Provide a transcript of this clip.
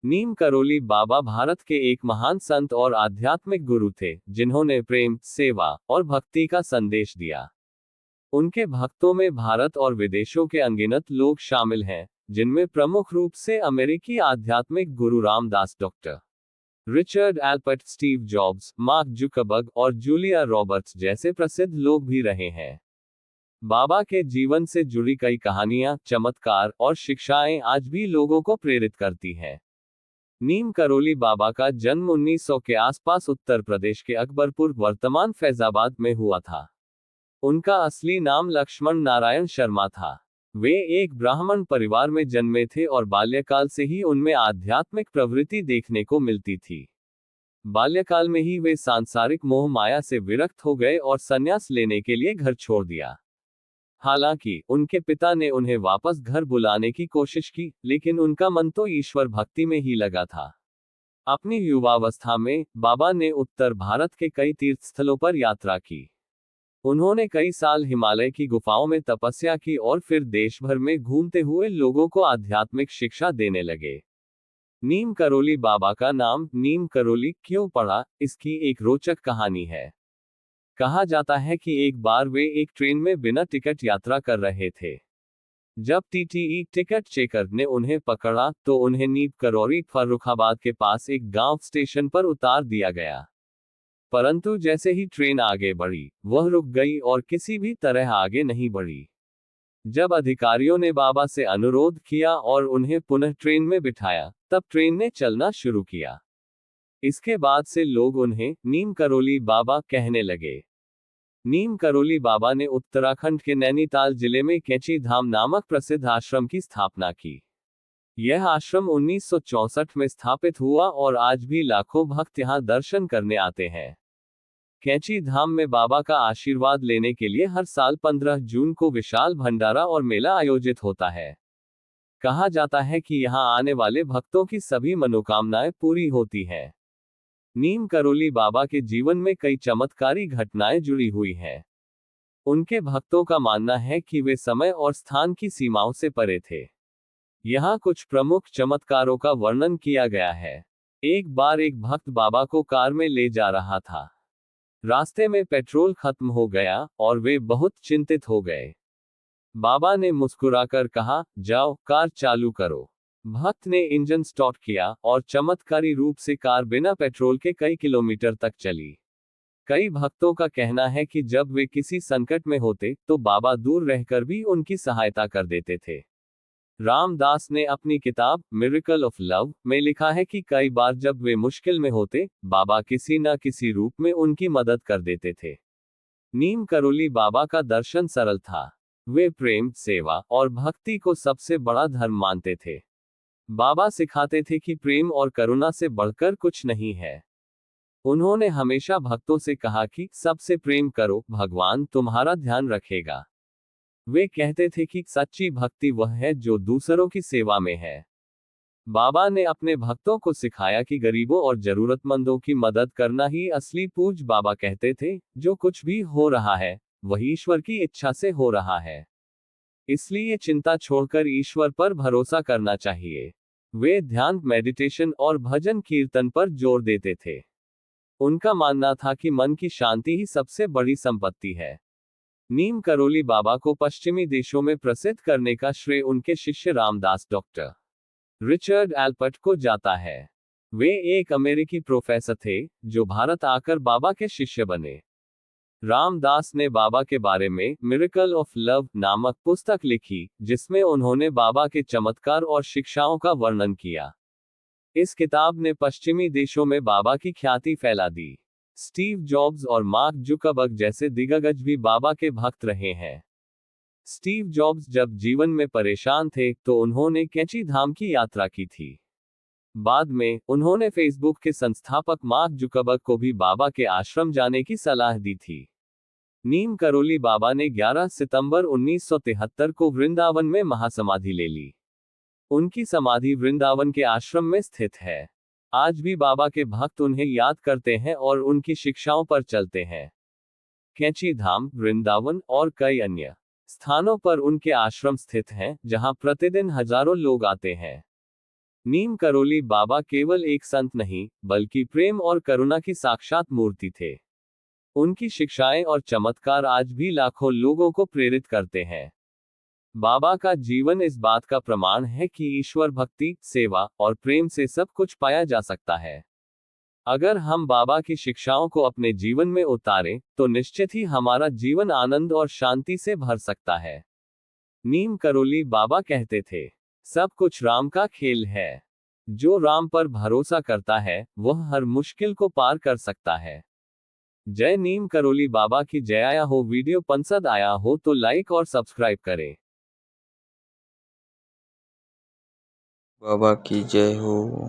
नीम करोली बाबा भारत के एक महान संत और आध्यात्मिक गुरु थे, जिन्होंने प्रेम, सेवा और भक्ति का संदेश दिया। उनके भक्तों में भारत और विदेशों के अनगिनत लोग शामिल हैं, जिनमें प्रमुख रूप से अमेरिकी आध्यात्मिक गुरु Ramdas, doctor Richard Alpert, Steve Jobs, Mark Zuckerberg और जूलिया रॉबर्ट्स जैसे प्रसिद्ध लोग भी रहे हैं। बाबा के जीवन से जुड़ी कई कहानियां, चमत्कार और शिक्षाएं आज भी लोगों को प्रेरित करती हैं। नीम करोली बाबा का जन्म 1900 के आसपास उत्तर प्रदेश के अकबरपुर, वर्तमान फैजाबाद में हुआ था। उनका असली नाम लक्ष्मण नारायण शर्मा था। वे एक ब्राह्मण परिवार में जन्मे थे और बाल्यकाल से ही उनमें आध्यात्मिक प्रवृत्ति देखने को मिलती थी। बाल्यकाल में ही वे सांसारिक मोह माया से विरक्त हो गए और संन्यास लेने के लिए घर छोड़ दिया। हालांकि उनके पिता ने उन्हें वापस घर बुलाने की कोशिश की, लेकिन उनका मन तो ईश्वर भक्ति में ही लगा था। अपनी युवावस्था में बाबा ने उत्तर भारत के कई तीर्थ स्थलों पर यात्रा की। उन्होंने कई साल हिमालय की गुफाओं में तपस्या की और फिर देश भर में घूमते हुए लोगों को आध्यात्मिक शिक्षा देने लगे। नीम करोली बाबा का नाम नीम करोली क्यों पड़ा, इसकी एक रोचक कहानी है। कहा जाता है कि एक बार वे एक ट्रेन में बिना टिकट यात्रा कर रहे थे। जब टीटीई टिकट चेकर ने उन्हें पकड़ा तो उन्हें नीम करोली फर्रुखाबाद के पास एक गांव स्टेशन पर उतार दिया गया। परंतु जैसे ही ट्रेन आगे बढ़ी, वह रुक गई और किसी भी तरह आगे नहीं बढ़ी। जब अधिकारियों ने बाबा से अनुरोध किया और उन्हें पुनः ट्रेन में बिठाया, तब ट्रेन ने चलना शुरू किया। इसके बाद से लोग उन्हें नीम करोली बाबा कहने लगे। नीम करोली बाबा ने उत्तराखंड के नैनीताल जिले में कैची धाम नामक प्रसिद्ध आश्रम की स्थापना की। यह आश्रम 1964 में स्थापित हुआ और आज भी लाखों भक्त यहां दर्शन करने आते हैं। कैची धाम में बाबा का आशीर्वाद लेने के लिए हर साल 15 जून को विशाल भंडारा और मेला आयोजित होता है। कहा जाता है कि यहां आने वाले भक्तों की सभी मनोकामनाएं पूरी होती हैं। नीम करोली बाबा के जीवन में कई चमत्कारी घटनाएं जुड़ी हुई हैं। उनके भक्तों का मानना है कि वे समय और स्थान की सीमाओं से परे थे। यहाँ कुछ प्रमुख चमत्कारों का वर्णन किया गया है। एक बार एक भक्त बाबा को कार में ले जा रहा था। रास्ते में पेट्रोल खत्म हो गया और वे बहुत चिंतित हो गए। बाबा ने मुस्कुराकर कहा, जाओ कार चालू करो। भक्त ने इंजन स्टार्ट किया और चमत्कारी रूप से कार बिना पेट्रोल के कई किलोमीटर तक चली। कई भक्तों का कहना है कि जब वे किसी संकट में होते तो बाबा दूर रहकर भी उनकी सहायता कर देते थे। रामदास ने अपनी किताब मिरेकल ऑफ लव में लिखा है कि कई बार जब वे मुश्किल में होते, बाबा किसी न किसी रूप में उनकी मदद कर देते थे। नीम करोली बाबा का दर्शन सरल था। वे प्रेम, सेवा और भक्ति को सबसे बड़ा धर्म मानते थे। बाबा सिखाते थे कि प्रेम और करुणा से बढ़कर कुछ नहीं है। उन्होंने हमेशा भक्तों से कहा कि सबसे प्रेम करो, भगवान तुम्हारा ध्यान रखेगा। वे कहते थे कि सच्ची भक्ति वह है जो दूसरों की सेवा में है। बाबा ने अपने भक्तों को सिखाया कि गरीबों और जरूरतमंदों की मदद करना ही असली पूज। बाबा कहते थे, जो कुछ भी हो रहा है वह ईश्वर की इच्छा से हो रहा है, इसलिए चिंता छोड़कर ईश्वर पर भरोसा करना चाहिए। वे ध्यान, मेडिटेशन और भजन कीर्तन पर जोर देते थे। उनका मानना था कि मन की शांति ही सबसे बड़ी संपत्ति है। नीम करोली बाबा को पश्चिमी देशों में प्रसिद्ध करने का श्रेय उनके शिष्य रामदास, डॉक्टर रिचर्ड एल्पर्ट को जाता है। वे एक अमेरिकी प्रोफेसर थे जो भारत आकर बाबा के शिष्य बने। रामदास ने बाबा के बारे में मिरेकल ऑफ लव नामक पुस्तक लिखी, जिसमें उन्होंने बाबा के चमत्कार और शिक्षाओं का वर्णन किया। इस किताब ने पश्चिमी देशों में बाबा की ख्याति फैला दी। स्टीव जॉब्स और मार्क जुकरबर्ग जैसे दिग्गज भी बाबा के भक्त रहे हैं। स्टीव जॉब्स जब जीवन में परेशान थे तो उन्होंने कैची धाम की यात्रा की थी। बाद में उन्होंने फेसबुक के संस्थापक मार्क जुकरबर्ग को भी बाबा के आश्रम जाने की सलाह दी थी। नीम करोली बाबा ने 11 सितंबर 1973 को वृंदावन में महासमाधि ले ली। उनकी समाधि वृंदावन के आश्रम में स्थित है। आज भी बाबा के भक्त उन्हें याद करते हैं और उनकी शिक्षाओं पर चलते हैं। कैची धाम, वृंदावन और कई अन्य स्थानों पर उनके आश्रम स्थित हैं, जहां प्रतिदिन हजारों लोग आते हैं। नीम करोली बाबा केवल एक संत नहीं, बल्कि प्रेम और करुणा की साक्षात मूर्ति थे। उनकी शिक्षाएं और चमत्कार आज भी लाखों लोगों को प्रेरित करते हैं। बाबा का जीवन इस बात का प्रमाण है कि ईश्वर भक्ति, सेवा और प्रेम से सब कुछ पाया जा सकता है। अगर हम बाबा की शिक्षाओं को अपने जीवन में उतारें, तो निश्चित ही हमारा जीवन आनंद और शांति से भर सकता है। नीम करोली बाबा कहते थे, सब कुछ राम का खेल है। जो राम पर भरोसा करता है, वह हर मुश्किल को पार कर सकता है। जय नीम करोली बाबा की जय। आया हो वीडियो पसंद आया हो तो लाइक और सब्सक्राइब करें। बाबा की जय हो।